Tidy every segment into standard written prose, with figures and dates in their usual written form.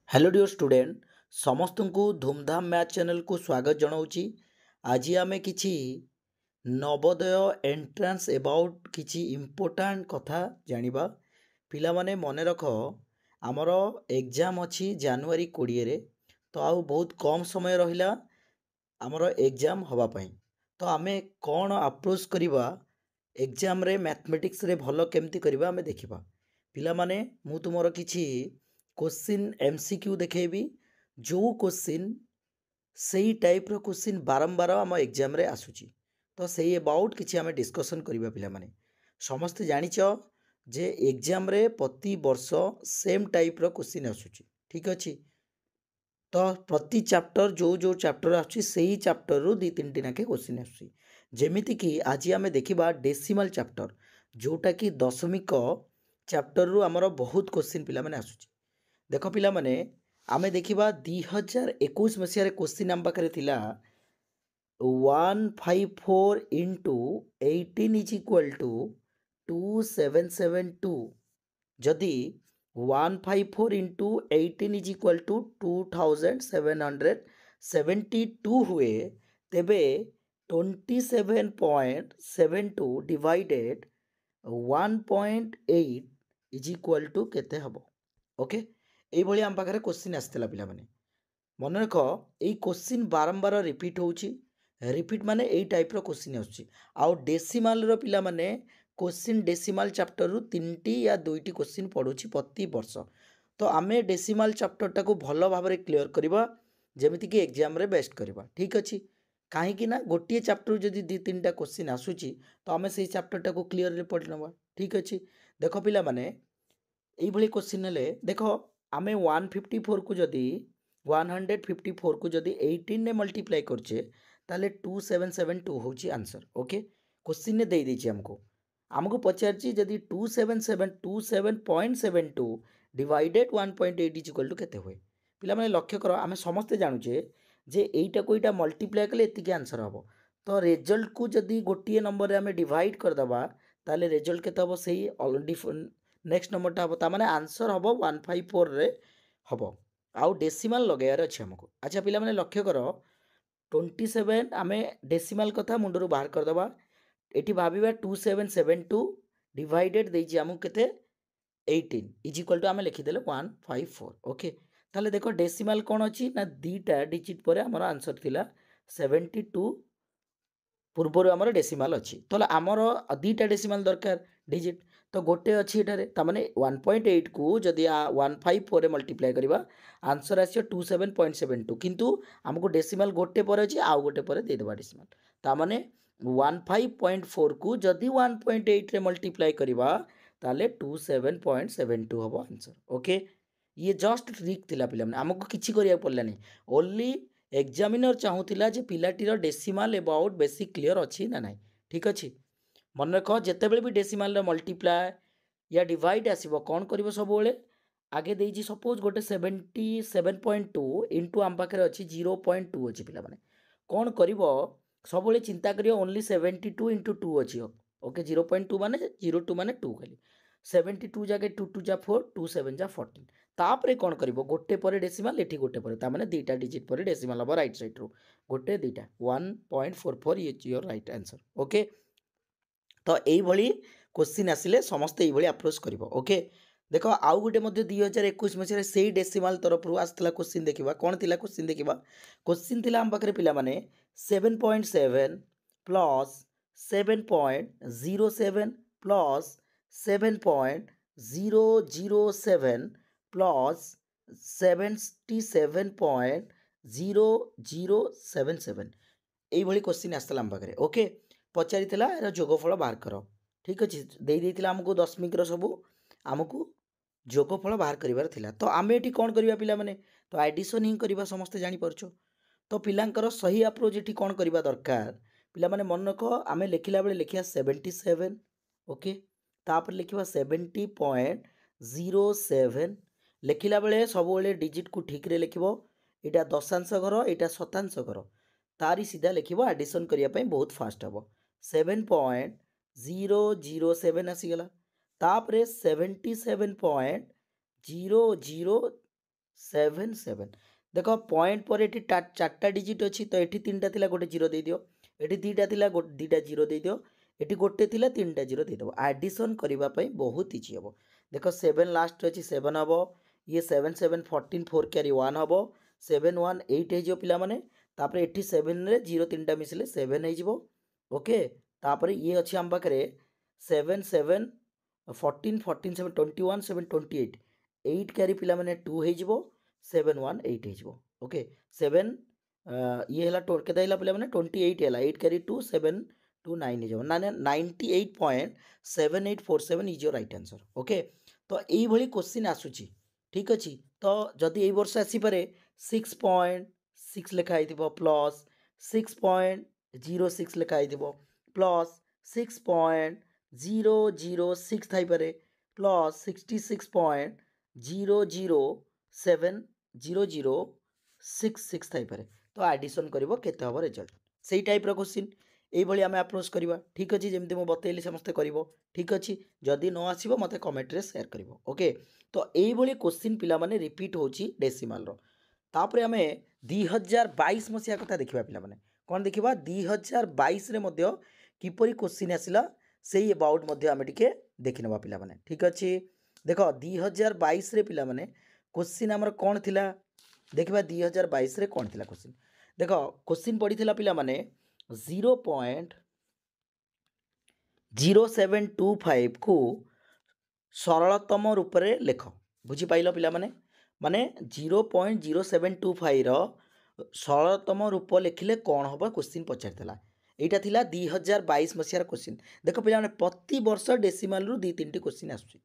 Hello dear student समस्त को धूमधाम मैथ चैनल को स्वागत जनाऊँगी। आज आम कि नवोदय एंट्रांस अबाउट किसी इम्पोर्टाट कथा जानिबा। पिला माने मन रख आमर एग्जाम अच्छी जनवरी 20 रे, तो आउ बहुत कम समय रहिला आमर एग्जाम हवापाई। तो आमे कौन अप्रोच करवा एग्जाम रे मैथमेटिक्स रे भल केमती करवा आमे देखिबा। पिला माने मु तुमर किछि क्वेश्चन एमसीक्यू देखेबी, जो क्वेश्चन सही टाइप रो क्वेश्चन बारंबार आम एग्जाम रे आसुची। तो सही अबाउट किछि आमे डिस्कशन करबा। पिला माने समस्त जानिच जे एग्जाम रे प्रति वर्ष सेम टाइप रो क्वेश्चन आसुची, ठीक अछि। तो प्रति चैप्टर जो चैप्टर आछी सेही चैप्टर रु 2-3 नाके क्वेश्चन आछी। जेमिति कि आज आमे देखिबा डेसिमल चैप्टर, जोटा कि दशमिक चैप्टर रु हमर बहुत क्वेश्चन पिला माने आछी। देखो पिला माने आमे देखिबा 2021 मसिया रे क्वेश्चन आम पाखरे थिला 154 into 18 is equal to 2772। जदि 154 into 18 is equal to 2772 हुए, तेबे 27.72 डिवाइडेड 1.8 is equal to केते हबो। ओके, ये भली आम पाखरे क्वेश्चन आसला। पिला माने मन रख ये क्वेश्चन बारंबार रिपीट होउची। रिपीट माने यही टाइप रो क्वेश्चन आउची। आउ डेसिमाल रो पिला माने क्वेश्चन डेसिमाल चैप्टर रु 3टी या 2टी क्वेश्चन पढ़ुची प्रति वर्ष। तो आमे डेसिमाल चैप्टर टाको भल भाव रे क्लियर करबा, जेमिति कि एग्जाम रे बेस्ट करबा, ठीक अछि। काहे कि ना गोटिए चैप्टर जदि 2-3टा क्वेश्चन आसुची तो आमे सेही चैप्टर टाको क्लियर रे पढ़ नबा, ठीक अछि। देखो पिला माने एई भली क्वेश्चन हेले देखो आमे 154 को जदि 154 को जदि 18 ने मल्टीप्लाई करछे ताले 2772 होची आंसर। ओके, क्वेश्चन ने दे देछि हमको पचारछि जदि 27.72 डिवाइडेड 1.8 इज इक्वल टू केते होय। पिला माने लक्ष्य करो आमे समस्त जानुचे जे एईटा को एईटा मल्टीप्लाई कले एतिके आंसर हबो। तो रिजल्ट को जदि गोटिए नंबर रे आमे डिवाइड कर दबा ताले रिजल्ट केते हबो सेही नेक्स्ट नंबर टा हबो। ता माने आंसर हबो 154 रे हबो। आउ डेसिमाल लगायार अछि हमको। अच्छा पिला माने लक्ष्य करो 27 आमे डेसिमाल कथा मुंडरू बाहर कर दबा। एटी भाबिबा 2772 डिवाइडेड देछि हमको केते 18 इज इक्वल टू आमे लिखि देले 154। ओके, ताले देखो डेसिमाल कोन अछि ना दीटा डिजिट परे हमर आंसर थिला 72 पूर्वर आमर डेसिमाल अच्छी। तो आमर दीटा डेसिमाल दरकार डिजिट, तो गोटे अच्छी एठारे तामाने 1.8 को जदि 154 मल्टीप्लाई करबा आंसर आसी 27.72, किंतु हमको डेसिमाल गोटे पर अच्छी आउ गोटे पर दे देबा डेसिमाल। तामाने 15.4 को जदि 1.8 रे मल्टीप्लाई करबा ताले 27.72 हबो आंसर। ओके, ये जस्ट ट्रिक थिला पिला माने हमको किछि करिया पड़लानी। ओनली एग्जामिनर चाहूला जे पिलाटीर डेसिमाल अबाउट बेसिक क्लियर अच्छी ना ना, ठीक अच्छे। मन रख जितेबाला भी डेसिमाल मल्टीप्लाई या डिवाइड आसो कौन कर सब आगे देजी सपोज गोटे 77.2 इंटू आम पाखे अच्छी 0.2 अच्छी। पिला माने कौन कर सब चिंता करियो ओनली 72 इंटू 2 अच्छी। ओके, 0.2 माने 0.2 माने 2 खाली 72 जगह 2 2 जा 4 2 7 जा 14। तापरे कौन कर गोटे पर डेसिमाल एठी गोटे पर तामाने दीटा डिजिट पर डेसिमाल हम राइट साइड रो गोटे दीटा 1.44 is your right answer. Okay, तो यही भली क्वेश्चन आसिले समस्त यही भली अप्रोच करिवो। ओके, देखो आउ गोटे मध्य 2021 मसिया से डेसिमाल तरफ रु आसला क्वेश्चन देखिबा। कोन थिला क्वेश्चन देखिबा। क्वेश्चन थिला हम पाखरे पिला माने 7.7 प्लस 7.07 प्लस 7.007 प्लस 77.0077 यही भली क्वेश्चन आसला हम पाखरे। ओके, पचारि यार जोगफल बाहर कर, ठीक अच्छे। दे आमको दशमिक सबू आमको जोगफल बाहर करार थिला। तो आम ये कौन करवा पिला माने तो एडिशन ही करवा समस्ते जापर। तो पिलांकर सही अप्रोच ये कौन करवा दरकार पिला माने मन रख आम लिखला बेले लिखा 77। ओके, तापर लिखा 70.07 लिखला बेले सब डिजिट को ठीक रे लिखिबो। एटा दशांश घर एटा शतांश घर तारी सीधा लिखिबो एडिशन करने बहुत फास्ट हम 7.007 आसीगला। तापरे 77.007 7 7 देख पॉइंट पर ये चार्टा डिजिट अच्छी तो ये 3टा थिला गोटे जीरो दे दियो ये 2टा थिला दुईटा जीरो दे दियो ये गोटे थिला 3टा जीरो दे दो एडिशन करने बहुत इजी हम देख 7 लास्ट अच्छी 7 हम ये 7 7 14 4 कैरी 1 हम 7 1 8 हो पाने तापर ये 7 रे जीरो 3टा मिसले 7 हो ओके तापर ये अच्छी आम पाखे 7 7 14 14 7 21 7 28 8 कैरी पिला माने 2 हो 7 1 8 हो ओके 7 ये हला केते हला पिला माने 28 हला 8 कैरी 2 7 2 9 हो ना 98.7847 is your right answer okay तो यही भली क्वेश्चन आसुची ठीक अच्छी तो जदि यही वर्ष आसी पारे 6.6 लिखाई थिबो प्लस 6.06 लिखाई थिबो प्लस 6.006 थाई पारे प्लस 66.0070066 थाई पारे तो एडिशन करिवो केते हबो रिजल्ट सेही टाइप रो क्वेश्चन एई भली आमे अप्रोच करबा ठीक अछि जेमति मो बतैली समस्त करिवो ठीक अछि जदि न आसीबो मते कमेंट रे शेयर करिवो ओके तो एई भली क्वेश्चन पिला माने रिपीट होची डेसिमल रो तापरे आमे 2022 मसिया कथा देखिबा पिला माने कोन देखिबा 2022 रे मध्य किपरि क्वेश्चन आसिला सेही अबाउट मध्य आमे टिके देखिनबा पिला माने ठीक अछि देखो 2022 रे पिला माने क्वेश्चन हमर कोन थिला देखिबा 2022 रे कोन थिला क्वेश्चन देखो क्वेश्चन पडिथिला पिला माने 0.0725 को सरलतम रूप रे लेख बुझी पाइलो पिला माने माने 0.0725 रो सरलतम रूप लिखिले कौन हम क्वेश्चन पचार यहाँ थिला 2022 मसीहार क्वेश्चन देख पे प्रति वर्ष डेसिमाल रु 2-3टी क्वेश्चन आसुची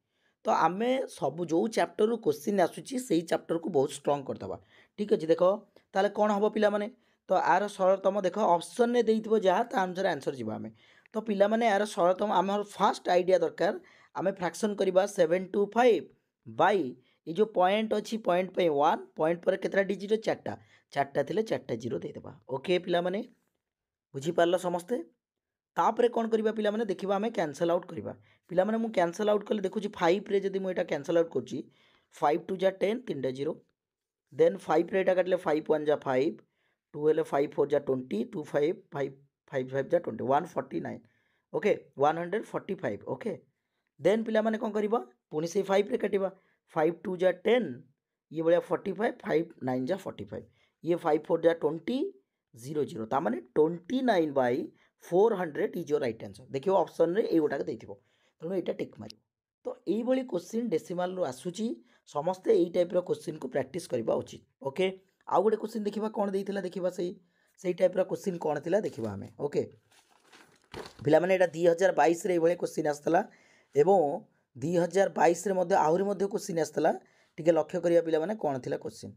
तो आम सब जो चैप्टर रु क्वेश्चन आसूची से चैप्टर को बहुत स्ट्रॉन्ग करदे ठीक अच्छे देख ताले कौन हम पिला माने तो यार सरलतम देख ऑप्शन ने देइथिबो जहाँ ता अनुसार आंसर जीवा आमे तो पिला माने यार सरलतम आम फास्ट आइडिया दरकार आम फ्रैक्शन करवा 725 बाई ये जो पॉइंट अच्छी पॉइंट पे 1 पॉइंट पर केतरा डिजिट 4टा थिले 4टा जीरो देदेबा ओके पिला माने बुझी पारल समस्ते तापरे कौन करबा पिला माने देखिबा हमें कैंसल आउट करबा पिला माने मु कैंसल आउट कले देखुची 5 रे जदी मु एटा कैंसल आउट करची 5 2 जा 10 3टा जीरो देन 5 रे एटा काटले 5 1 जा 5 2 हेले 5 4 जा 20 2 5 5 5 5 जा 20 149 ओके 145 ओके देन पिला माने कोन करबा पुनी से 5 रे काटिबा 5 2 जा 10 ये बळिया 45 5 9 जा 45 ये 5 4 जा 20 0 0 ता माने 29/400 इज योर राइट आंसर देखियो ऑप्शन रे ए गोटा देथिबो तनो एटा टिक मारियो तो एई भली क्वेश्चन डेसिमल रो आसुची समस्त एई टाइप रो क्वेश्चन को प्रैक्टिस करबा उचित ओके आ गोटे क्वेश्चन देखिबा कोन देइथिला देखिबा सेई टाइप रो क्वेश्चन कोन थिला देखिबा हमें ओके पिला माने एटा 2022 रे ए भली क्वेश्चन आस्तला एवं 2022 रे मध्ये आहुरी मध्ये क्वेश्चन आस्तला टिके लक्ष्य करिया पिला माने कोन थिला क्वेश्चन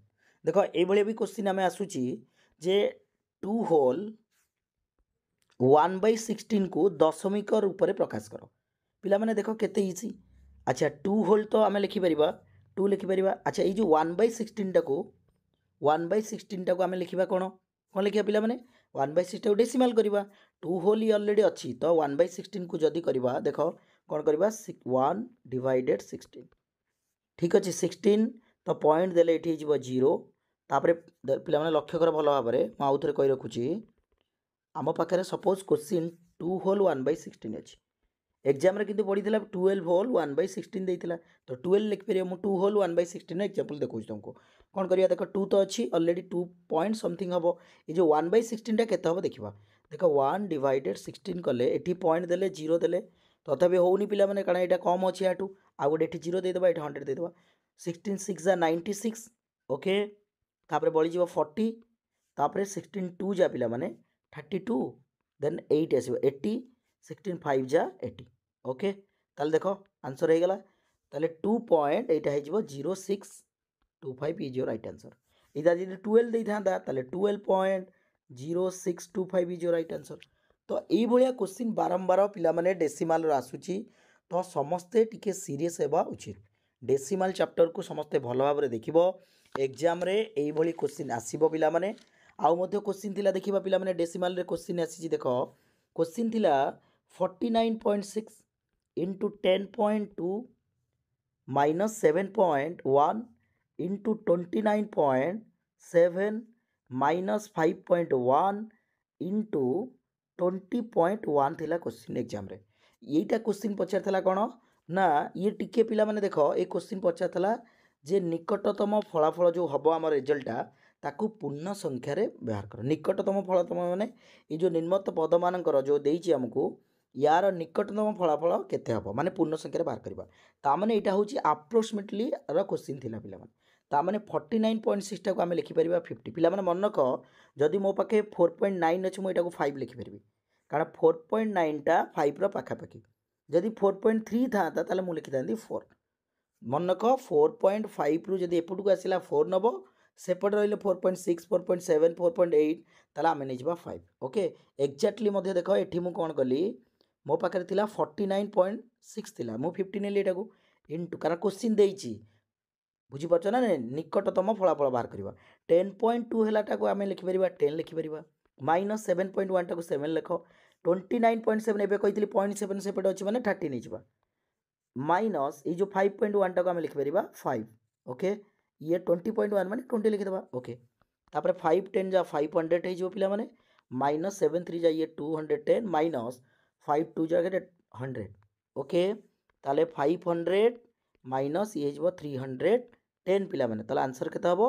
देखो ए भली भी क्वेश्चन हमें आसुची जे 2 होल 1/16 को दशमिक रूप में प्रकाश कर पिला माने देखो केते इजी अच्छा 2 होल तो आम लिखिपर 2 लिखिपर अच्छा ये जो 1/16 टा को 1/16 टा को आम लिखा कौन कौन लिखा पिला माने 1/16 डेसिमाल करवा 2 होल ही ऑलरेडी अच्छी तो 1/16 को जदि करवा देख कौन करवा 1/16 ठीक अच्छे 16 तो पॉइंट देले ये जीरो तापर पिला माने लक्ष्य कर भल भाव में आउ थे कही रखुची आम पाखे सपोज क्वेश्चन 2 होल 1/16 अच्छी एग्जाम रे किंतु पड़ी 12 होल 1/16 देइथिला तो 12 लिख परियो मु 2 होल 1/16 एग्जांपल देखौ तुमको कौन करिया देखो 2 तो अच्छी ऑलरेडी 2 पॉइंट समथिंग हबो ये जो 1/16 टा केते हबो देखिबा देखो 1/16 कले एठी पॉइंट देले 0 देले तथापि होउनी पिला माने कारण एटा कम अछि आटू आ गोटे एठी 0 दे देबा एठी 100 दे देबा 16 6 जा 96 ओके तापर बळी जीवो 40 तापर 16 2 जा पिला माने 32 देन 8 आसीबो 80 16 5 जा 80 ओके ताले देखो आंसर हो गला ताले 2 पॉइंट एटा हे जीवो 0625 इज योर राइट आंसर इदा जदि 12 दे थांदा ताले 12.0625 इज योर राइट आंसर तो एई भलिया क्वेश्चन बारंबार पिला माने डेसिमल रो आसुची तो समस्ते टिके सीरियस हेबा उचित डेसिमल चैप्टर को समस्ते भल भाव में देखिबो एग्जाम रे एई भली क्वेश्चन आसीबो पिला माने आउ मध्य क्वेश्चन थिला देखिबा पिला माने डेसिमल रे क्वेश्चन आसीची देखो क्वेश्चन थिला 49.6 into 10.2 minus 7.1 into 29.7 minus 5.1 into 20.1 थिला क्वेश्चन एग्जाम रे यहीटा क्वेश्चन पचार कौन ना ये टिके पिला माने देख ये क्वेश्चन पचार जे निकटतम फलाफल जो हम आम रिजल्टा ताकू पूर्ण संख्यार व्यवहार कर निकटतम फलाफल माने ये जो निम्नत पद मानकर जो देइछि हमको यार निकटतम फलाफल केते हम माने पूर्ण संख्यार बाहर करबा तामाने एटा होछि अप्रोक्सीमेटली र क्वेश्चन थिला पिला माने तामाने 49.6 टाको आमे लिखि परिबा 50 पिला माने मन रख जदि मो पाखे 4.9 अछि मो एटाको 5 लिखि परिबी कारण 4.9 टा 5 रो पाखा पाखी जदि 4.3 था ताले मु लिखि दांदी 4 मन रख 4.5 रु जदि एपटू आसिला 4 नबो सेपट रहिले 4.6 4.7 4.8 ताला आमे नै जबा 5 ओके एक्जेक्टली मध्ये देखो एठी मु कोन कली मो पाखे थिला 49.6 थिला मु 50 नेली एटाको इनटू कारण क्वेश्चन देइछि बुझी पारछ ना निकटतम फलाफल बाहर करबा 10.2 हेलाटाको आमे लिखि परिबा 10 लिखि परिबा माइनस 7.1 टाको 7 लिख 29.7 एबे कहितली 0.7 सेपट अछि माने 30 नै जबा माइनस ये जो 5.1 टाको आमे लिखि परिबा 5 ओके ये 20.1 माने 20 लिखि दबा ओके तापर 5 10 जा 500 हे जो पिला माने माइनस 7 3 जा ये 210 माइनस 5 2 जा 100 ओके ताले 500 माइनस ये जो 310 पिला माने ताले आंसर केता हबो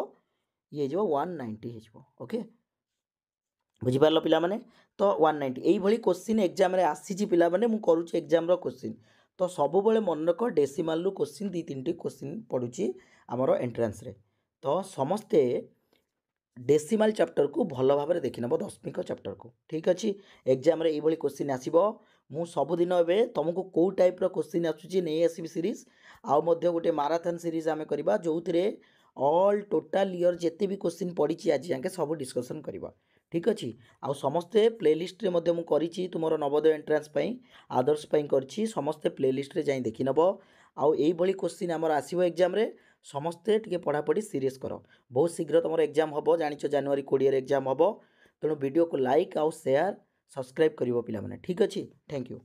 ये जो 190 हे जो ओके बुझी पारलो पिला माने तो 190 एई भली क्वेश्चन एग्जाम रे आसी पिला माने मु करूची एग्जाम रो क्वेश्चन तो सब बेले मन रख डेसिमाल रु क्वेश्चन 2-3 क्वेश्चन पढुची हमरो एंट्रेंस रे तो समस्ते डेसिमाल चैप्टर को भल भाव में देखी नब दशमिक चैप्टर को ठीक अच्छे एग्जाम रे ये क्वेश्चन आसो मु सबुदिन ए तुमको कौ टाइप क्वेश्चन आसूँ नहीं आसबि सीरीज आउ गोटे माराथन सीरीज आम करवा जो थे ऑल टोटाल ईयर जिते भी क्वेश्चन पड़ी आज जाके सब डिस्कसन करवा ठीक अच्छे आउ समस्ते प्लेलिस्ट रे मु करी तुम नवोदय एंट्रांस आदर्श करी समस्ते प्लेलिस्ट रे जाई देखी नब आउ यही क्वेश्चन आमर आसो एग्जाम रे समस्ते टिके पढ़ापढ़ी सीरीयस कर बहुत शीघ्र तुम एग्जाम हम जानिच जनवरी 20 एग्जाम हम तेणु वीडियो को लाइक आउ शेयर सब्सक्राइब करिवो पिला माने ठीक अच्छे थैंक यू।